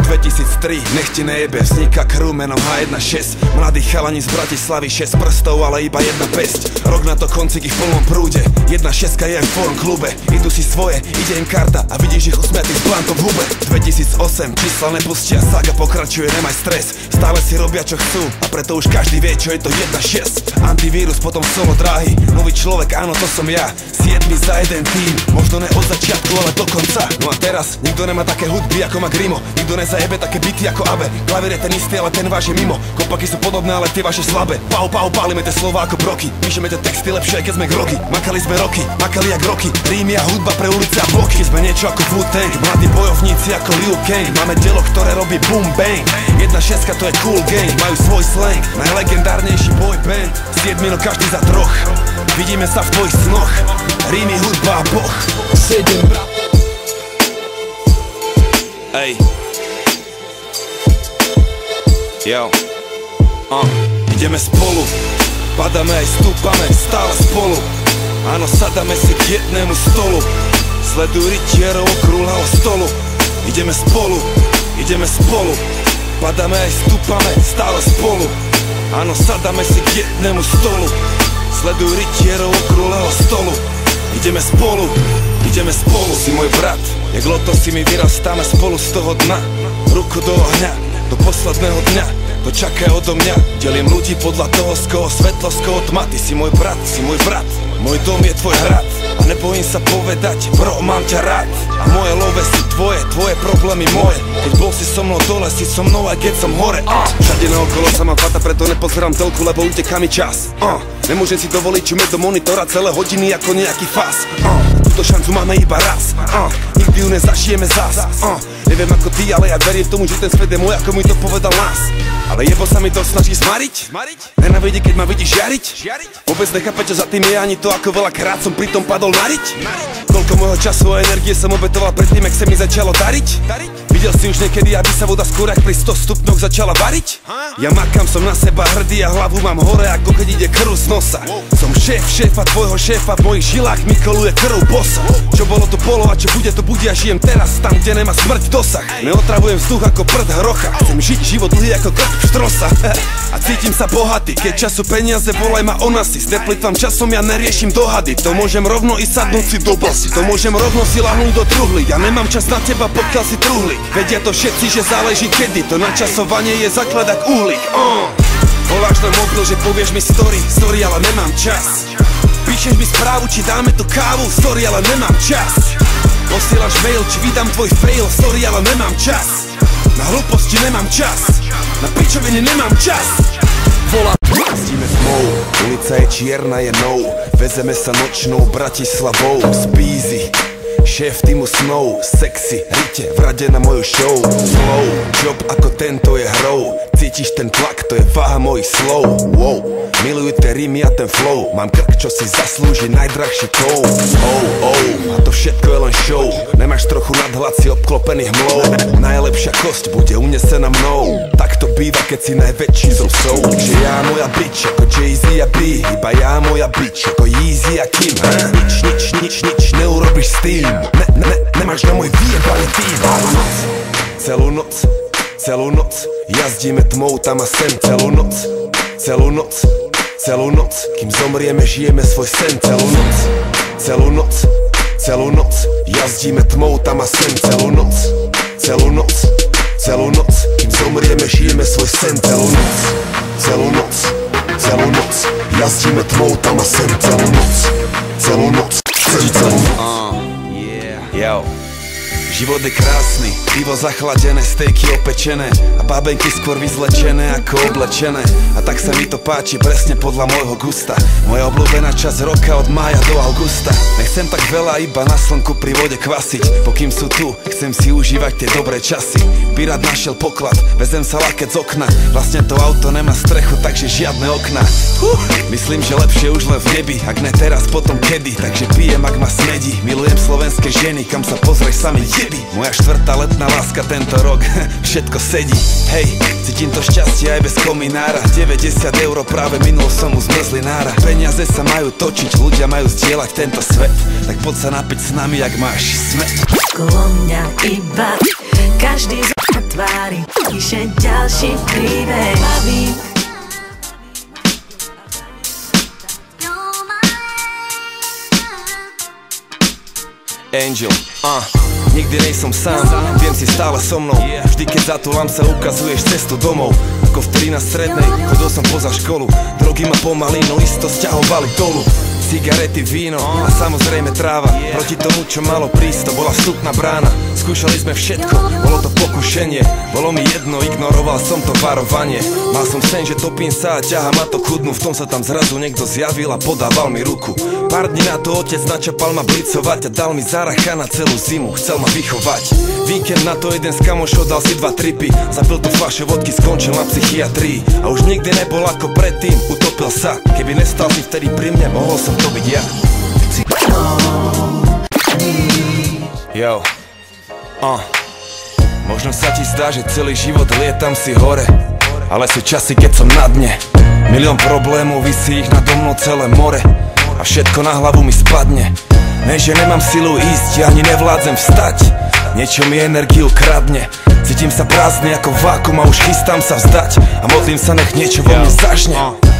2003, nech ti nejebe, vzniká crew menom H16. Mladí chalani z Bratislavy, 6 prstov, ale iba jedna pesť. Rok na to koncíky v plnom prúde, 1.6 je aj v forum klube. Idú si svoje, ide im karta a vidíš ich usmiatých s plantom v hube. 2008, čísla nepustia, saga pokračuje, nemaj stres. Stále si robia čo chcú a preto už každý vie, čo je to 1.6. Antivírus, potom solo dráhy, nový človek, áno to som ja. 7 za jeden tým, možno ne od začiatku, ale do konca. No a teraz, nikto nemá také hudby ako má Grimo, nikto nezajebe také bity ako Abe. Klavír je ten istý, ale ten váš je mimo. Kopaky sú podobné, ale tie vaše slabé. Pau, pálime tie slova ako broky. Píšeme tie texty lepšie, keď sme grogy. Makali sme roky, makali jak roky. Rímy a hudba pre ulice a bloky. Sme niečo ako Wu-Tang, mladí bojovníci ako Liu Kang. Máme dielo, ktoré robí boom bang. 1.6 to je cool gang, majú svoj slang. Najlegendárnejší boy band, 7 minút každý za troch. Vidíme sa v tvojich snoch, rímy, hudba a boh. 7 Ej. Jo. Ideme spolu, padáme aj stúpame, stále spolu. Áno, sadáme si k jednému stolu. Sleduj rytierov okrúhleho stolu. Ideme spolu, padáme aj stúpame, stále spolu. Áno, sadáme si k jednému stolu. Sleduj rytierov okrúhleho stolu. Ideme spolu, si môj brat. Jak lotosy my vyrastáme spolu z toho dna. Ruku do ohňa, do posledného dňa. To čaká odo mňa. Delím ľudí podľa toho, z koho svetlo, z koho tma. Ty si môj brat, môj dom je tvoj hrad. A nebojím sa povedať, bro, mám ťa rád. A moje love si tvoje problémy moje. Keď bol si so mnou dole, si so mnou aj keď som hore. Všade naokolo sa mám fata, preto nepozerám telku, lebo uteká mi čas. Nemôžem si dovoliť čumeť do monitora celé hodiny ako nejaký fás. Túto šancu máme iba raz, nikdy ju nezažijeme zás. Neviem ako ty, ale ja verím tomu, že ten svet je môj, ako mi to povedal nás. Ale jebo sa mi to snaží smariť? Nenávidí, keď ma vidíš žiariť? Vôbec nechápe, čo za tým je, ani to, ako veľakrát som pritom padol nariť. Koľko môjho času a energie som obetoval predtým, jak sa mi začalo dariť. Videl si už niekedy, aby sa voda skôr jak pri 100 stupňoch začala variť? Ja makám, som na seba hrdý a hlavu mám hore, ako keď ide krv z nosa. Som šéfa tvojho šéfa, v mojich žilách mi koluje krv bossa. Čo bolo to bolo a čo bude to bude, a žijem teraz tam, kde nemá smrť dosah. Neotravujem vzduch ako prd hrocha, chcem žiť život dlhý ako krk štrosa. A cítim sa bohatý, keď času peniaze, volaj ma on asi. Neplýtvam časom, ja neriešim dohady. To môžem rovno i sadnúť si do basy, to môžem rovno si lahnúť do truhly. Ja nemám čas na teba, pokiaľ si truhlík. Vedia to všetci, že záleží kedy. To načasovanie je základ ak uhlík. Voláš na mobil, že povieš mi story, ale nemám čas. Píšeš mi správu, či dáme tu kávu, story, ale nemám čas. Posielaš mail, či vydám tvoj fail, story, ale nemám čas. Na hlúposti nemám čas, na pičovine nemám čas. Volám. Jazdíme tmou, ulica je čierna, je nou. Vezeme sa nočnou Bratislavou. Speezy, šéf týmu snov. Sexy, rite, v rade na moju show. Flow, job ako tento je hrou. Cítiš ten tlak, to je váha mojich slov. Wow, milujú tie rímy a ten flow. Mám krk, čo si zaslúži najdrahší kov. A to všetko je len show. Nemáš trochu nadhľad, si obklopený hmlou. Najlepšia kosť bude unesená mnou. Tak to býva, keď si najväčší zo psov. Takže ja moja bitch, ako Jay-Z a B. Iba ja moja bitch, ako Yeezy a Kim. Nič neurobiš s tým. Nemáš na môj vyjebaný tým. Celú noc jazdíme tmou tam a sem. Celú noc, kým zomrieme, žijeme svoj sen. Celú noc jazdíme tmou tam a sem. Celú noc, kým zomrieme, žijeme svoj sen. Celú noc jazdíme tmou tam a sem. Celú noc. Život je krásny, pivo zachladené, stejky opečené a bábenky skôr vyzlečené ako oblečené. A tak sa mi to páči presne podľa môjho gusta. Moja obľúbená časť roka od mája do augusta. Nechcem tak veľa iba na slnku pri vode kvasiť. Pokým sú tu, chcem si užívať tie dobré časy. Pirát našiel poklad, vezem sa lakeť z okna. Vlastne to auto nemá strechu, takže žiadne okna. Myslím, že lepšie už len v nebi, ak ne teraz, potom kedy. Takže pijem, ak ma smedí. Milujem slovenské ženy, kam sa pozrieš sami jeby. Moja štvrtá letná láska tento rok, všetko sedí. Hej, cítim to šťastie aj bez kominára. 90 € práve minul som u zmrzlinára. Peniaze sa majú točiť, ľudia majú zdieľať tento svet. Tak poď sa napiť s nami, ak máš smet. Okolo mňa iba každý z tvári, píše ďalší príbeh. Angel, nikdy nejsom sám, viem si stále so mnou. Vždy keď zatúlam sa ukazuješ cestu domov. Ako vtedy na strednej, chodil som poza školu. Drogy ma pomaly, no isto sťahovali dolu. Cigarety, víno a samozrejme tráva. Proti tomu, čo malo prísť, to bola vstupná brána. Skúšali sme všetko, bolo to pokušenie. Bolo mi jedno, ignoroval som to varovanie. Mal som sen, že topím sa a ťaha ma to chudnú. V tom sa tam zrazu niekto zjavil a podával mi ruku. Pár dní na to otec načapal ma blicovať a dal mi záracha na celú zimu, chcel ma vychovať. Víkend na to jeden z kamošov dal si 2 tripy. Zapil tu fľaše vodky, skončil na psychiatrii. A už nikdy nebol ako predtým, utopil sa. Keby nestal si vtedy pri mne, mohol som to byť ja. Yo, možno sa ti zdá, že celý život lietam si hore, ale sú časy, keď som na dne. Milión problémov, visí ich nado mnou celé more a všetko na hlavu mi spadne. Ne, že nemám silu ísť, ja ani nevládzem vstať. Niečo mi energiu kradne. Cítim sa prázdny ako vákum a už chystám sa vzdať. A modlím sa, nech niečo vo mne začne.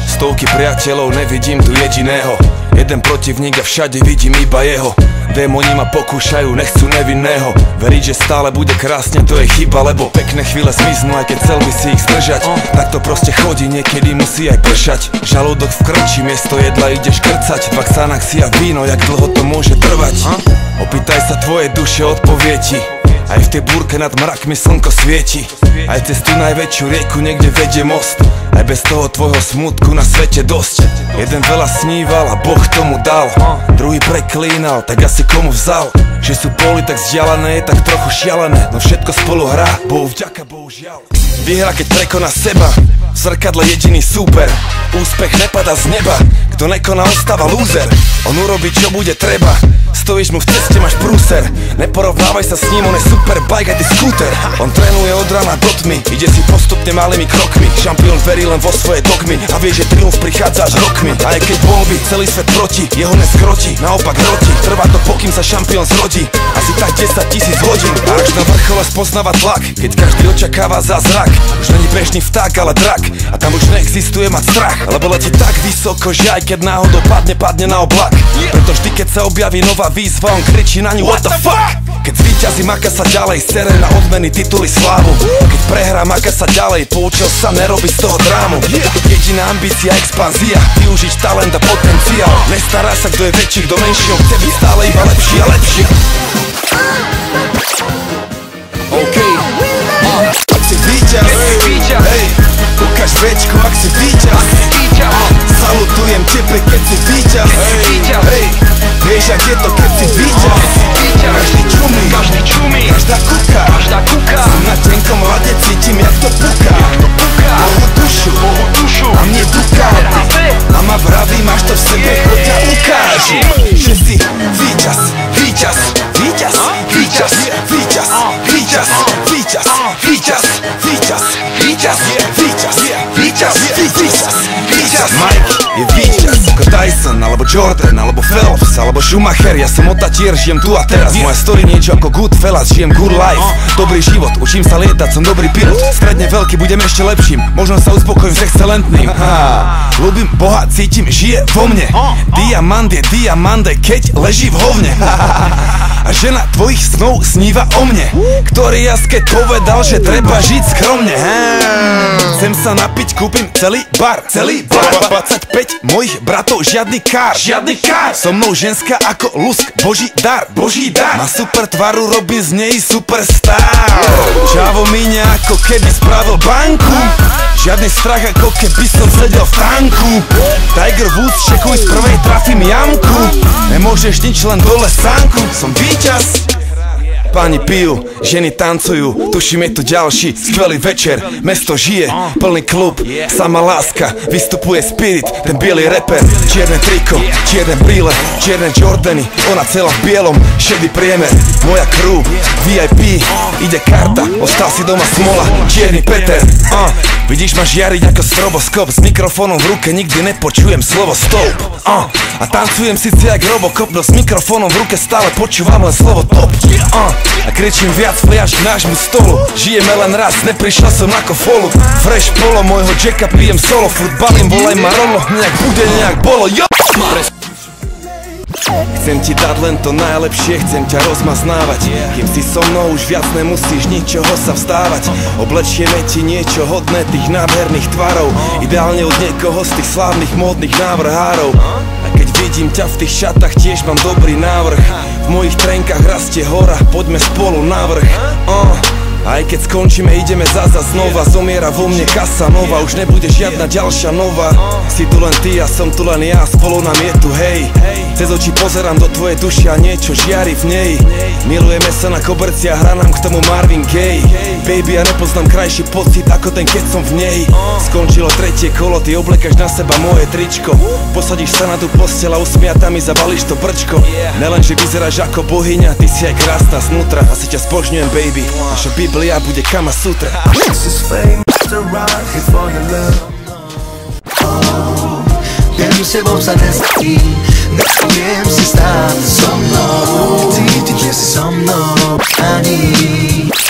Stovky priateľov, nevidím tu jediného. Jeden protivník a všade vidím iba jeho. Démoni ma pokúšajú, nechcú nevinného. Veriť, že stále bude krásne, to je chyba, lebo pekné chvíle zmiznú, aj keď chcel by si ich zdržať. Tak to proste chodí, niekedy musí aj pršať. Žalúdok v krči, miesto jedla ideš krcať. V Xanax si a víno, jak dlho to môže trvať. Opýtaj sa tvoje duše, odpovie ti. Aj v tej búrke nad mrakmi slnko svieti. Aj cez tú najväčšiu rieku niekde vedie most. Aj bez toho tvojho smutku na svete dosť. Jeden veľa sníval a Boh tomu dal. Druhý preklínal, tak asi komu vzal. Že sú poli tak vzdialené, je tak trochu šialené. No všetko spolu hrá, Bohu vďaka, bohužiaľ. Vyhra, keď prekoná seba, v zrkadle jediný súper. Úspech nepadá z neba, kto nekoná ostáva lúzer. On urobí čo bude treba, stojíš mu v ceste, máš prúser. Neporovnávaj sa s ním, on je super bike a ty skúter. On trénuje od rána do tmy, ide si postupne malými krokmi. Šampión verí len vo svoje dogmy a vie, že triumf prichádza až rokmi. A aj keď bol by celý svet proti, jeho neskroti, naopak roti. Trvá to, pokým sa šampión zrodí, asi tak 10 000 hodín. A až na vrchole spoznáva tlak, keď každý očakáva zázrak. Už není bežný vták, ale drak, a tam už neexistuje mať strach. Lebo letí tak vysoko, že aj keď náhodou padne na oblak. Preto vždy, keď sa objaví nová výzva, on kričí na ňu what the fuck. Keď zvíťazí, maká sa ďalej, sere na odmeny, tituly, slávu. Keď prehrá, maká sa ďalej, poučil sa, nerobí z toho drámu. Jediná ambícia, expanzia, využiť talent a potenciál. Nestará sa, kto je väčší, kto menší, on chce byť stále iba lepší a lepší. OK, ak si víťaz, hej, ukáž večku, ak si víťaz. Salutujem tebe, keď si víťaz, hej, vieš, ak je to, keď si víťaz. Každý čumí, každá kuká, som na tenkom hlade, cítim, jak to puká. Bohu dušu, a mne Ducati. A ma vraví, máš to v sebe, choď ťa ukáži. Že si víťaz, víťaz, víťaz, víťaz, víťaz, víťaz, víťaz, víťaz, víťaz, víťaz, víťaz, víťaz, víťaz, víťaz. Mike je víťaz, ako Tyson, alebo Jordan, alebo Phelps, alebo Schumacher. Ja som otatier, žijem tu a teraz. Moja story niečo ako Goodfellas, žijem good life. Dobrý život, učím sa lietať, som dobrý pilot. Stredne veľký, budem ešte lepším, možno sa uspokojím s excelentným. Ľúbim Boha, cítim, žije vo mne. Diamant je diamant, keď leží v hovne. A žena tvojich snov sníva o mne, ktorý jas keď povedal, že treba žiť skromne. Chcem sa napiť, kúpim celý bar. 25 mojich bratov, žiadny kár. So mnou ženská ako lusk, boží dar. Má super tvaru, robím z nej superstar. Čavo míňa ako keby spravil banku. Žiadny strach ako keby som sedel v tanku. Tiger Woods, čekuj, z prvej trafím jamku. Nemôžeš nič, len dole sánku. Som víťaz. Páni pijú, ženy tancujú, tuším je tu ďalší skvelý večer. Mesto žije, plný klub, sama láska, vystupuje Spirit, ten bielý reper. Čierne triko, čierne brýle, čierne Jordany, ona celá v bielom, šedý priemer. Moja crew, VIP, ide karta, ostal si doma smola, čierny Peter. Vidíš ma žiariť ako stroboskop, s mikrofónom v ruke nikdy nepočujem slovo stop. A tancujem síce jak Robocop, no s mikrofónom v ruke stále počúvam len slovo top. a kričím viac až k nášmu stolu. Žijeme len raz, neprišiel som ako folu. Fresh polo, môjho Jacka pijem solo. Furt balím, volaj ma Rolo, nejak bude, nejak bolo, jo. Chcem ti dať len to najlepšie, chcem ťa rozmaznávať. Kým si so mnou už viac nemusíš ničoho sa vstávať. Oblečieme ti niečo hodné tých nádherných tvarov, ideálne od niekoho z tých slávnych módnych návrhárov. A keď vidím ťa v tých šatách, tiež mám dobrý návrh. V mojich trenkách rastie hora, poďme spolu na vrch. Aj keď skončíme, ideme zaza znova. Zomiera vo mne Casanova, už nebude žiadna ďalšia nová. Si tu len ty a som tu len ja, spolu nám je tu, hej. Cez oči pozerám do tvojej duši a niečo žiari v nej. Milujeme sa na koberci a hrá nám k tomu Marvin Gaye. Baby, ja nepoznám krajší pocit ako ten, keď som v nej. Skončilo tretie kolo, ty oblekaš na seba moje tričko. Posadíš sa na tú posteľ a usmiatá mi zabalíš to brčko. Nelenže vyzeráš ako bohyňa, ty si aj krásna znútra. Asi ťa spožňujem, baby, naša Biblia bude Kama Sutra. Viem, že sebou sa nestí, neviem si stáť so mnou. Cítiť, že si so mnou, ani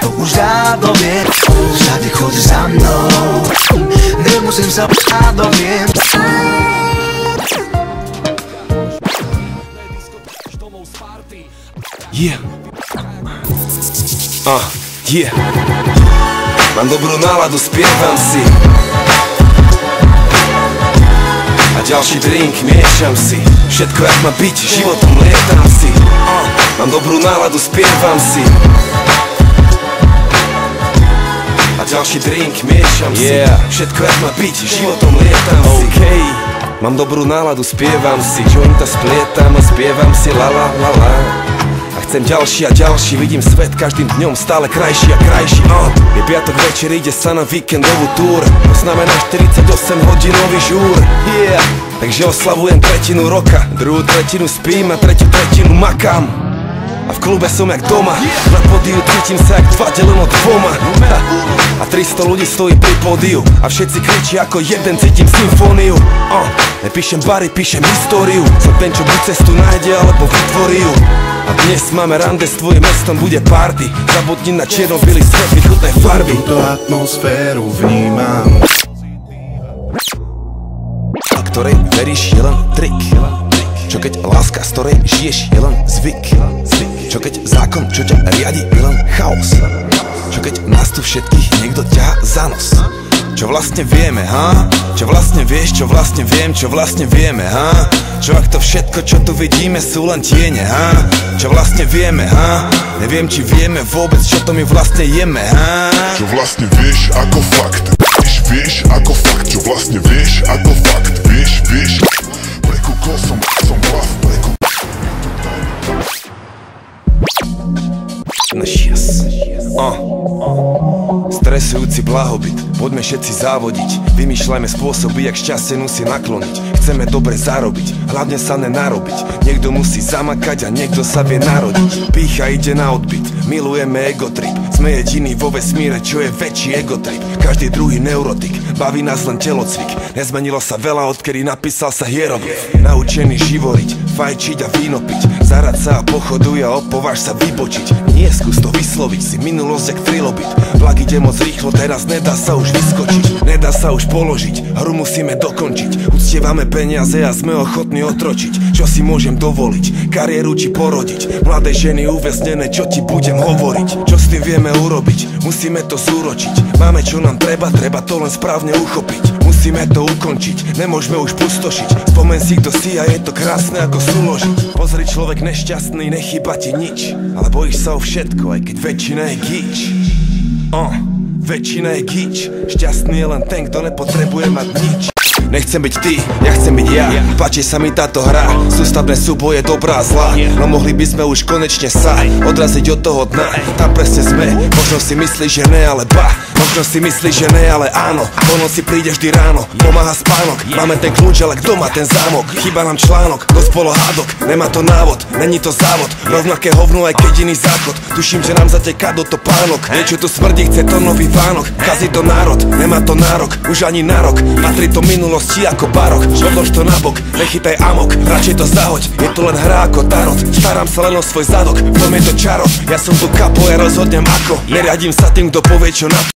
to už dávno viem. Všade chodíš za mnou, nemusím sa báť, doviem. Yeah. Yeah. Mám dobrú náladu, spievam si. A ďalší drink miešam si. Všetko jak má byť, životom lietam si. Mám dobrú náladu, spievam si. A ďalší drink miešam si. Všetko jak má byť, životom lietam si. Mám dobrú náladu, spievam si. Jointa splietam a spievam si la la la la. A chcem ďalší a ďalší, vidím svet každým dňom stále krajší a krajší. Je piatok večer, ide sa na víkendovú túr. To znamená 48 hodinový žúr. Takže oslavujem tretinu roka, druhú tretinu spím a tretiu tretinu makám. A v klube som jak doma, na pódiu cítim sa jak 2 deleno 2. A 300 ľudí stojí pri pódiu a všetci kričí ako jeden, cítim symfóniu. Nepíšem bary, píšem históriu. Som ten, čo buď cestu nájde, alebo vytvorí ju. A dnes máme rande s tvojim mestom, bude party. Zabudni na čierno-bielý svet, vychutnej farby. Túto atmosféru vnímam, a ktorej veríš je len trik. Čo keď láska, z ktorej žiješ, je len zvyk. Čo keď zákon, čo ťa riadi, je len chaos. Čo keď nás tu všetkých niekto ťahá za nos. Čo vlastne vieme, Čo vlastne vieš, čo vlastne viem, čo vlastne vieme, Čo ak to všetko, čo tu vidíme, sú len tiene, Čo vlastne vieme, Neviem, či vieme vôbec, čo to my vlastne jeme, Čo vlastne vieš ako fakt. Vieš ako fakt, čo vlastne vieš ako fakt. Vieš, prekúkol som hlav, Stresujúci blahobyt, poďme všetci závodiť. Vymýšľajme spôsoby, jak šťastie si nakloniť. Chceme dobre zarobiť, hlavne sa nenarobiť. Niekto musí zamakať a niekto sa vie narodiť. Pýcha ide na odbyt, milujeme egotrip. Sme jediní vo vesmíre, čo je väčší egotrip. Každý druhý neurotik, baví nás len telocvik. Nezmenilo sa veľa, odkedy napísal sa hieroglyf. Naučený živoriť, fajčiť a víno piť. Zarať sa a pochoduj a opováž sa vybočiť. Nie skús to vysloviť, si minulosť jak trilobit. Vlak ide moc rýchlo, teraz nedá sa už vyskočiť. Nedá sa už položiť, hru musíme dokončiť. Uctievame peniaze a sme ochotní otročiť. Čo si môžem dovoliť, kariéru či porodiť. Mladé ženy uväznené, čo ti budem hovoriť. Čo s tým vieme urobiť, musíme to zúročiť. Máme čo nám treba, treba to len správne uchopiť. Musíme to ukončiť, nemôžeme už pustošiť. Spomen si, kto si a je to krásne ako súložiť. Pozri, človek nešťastný, nechýba ti nič. Ale bojíš sa o všetko, aj keď väčšina je gíč. Väčšina je gíč. Šťastný je len ten, kto nepotrebuje mať nič. Nechcem byť ty, ja chcem byť ja. Páči sa mi táto hra, sústavné súboje dobrá a zlá. No mohli by sme už konečne sa odraziť od toho dna. Tam presne sme, možno si myslíš, že ne, ale ba. Možno si myslíš, že ne, ale áno. Po noci príde vždy ráno, pomáha spánok. Máme ten kľúč, ale kto má ten zámok? Chýba nám článok, dosť bolo hádok. Nemá to návod, není to závod. Rovnaké hovno, aj keď iný záchod. Tuším, že nám zateká do to pánok. Niečo tu smrdí, chce to nový Vánok. Kazí to národ, nemá to nárok, už ani nárok. Patrí to minulosti ako barok. Odlož to nabok, nechytaj amok, radšej to zahoď. Je to len hra ako tarot. Starám sa len o svoj zadok, v tom je to čaro. Ja som tu kapo, ja rozhodnem ako. Neriadím sa tým, kto povie čo na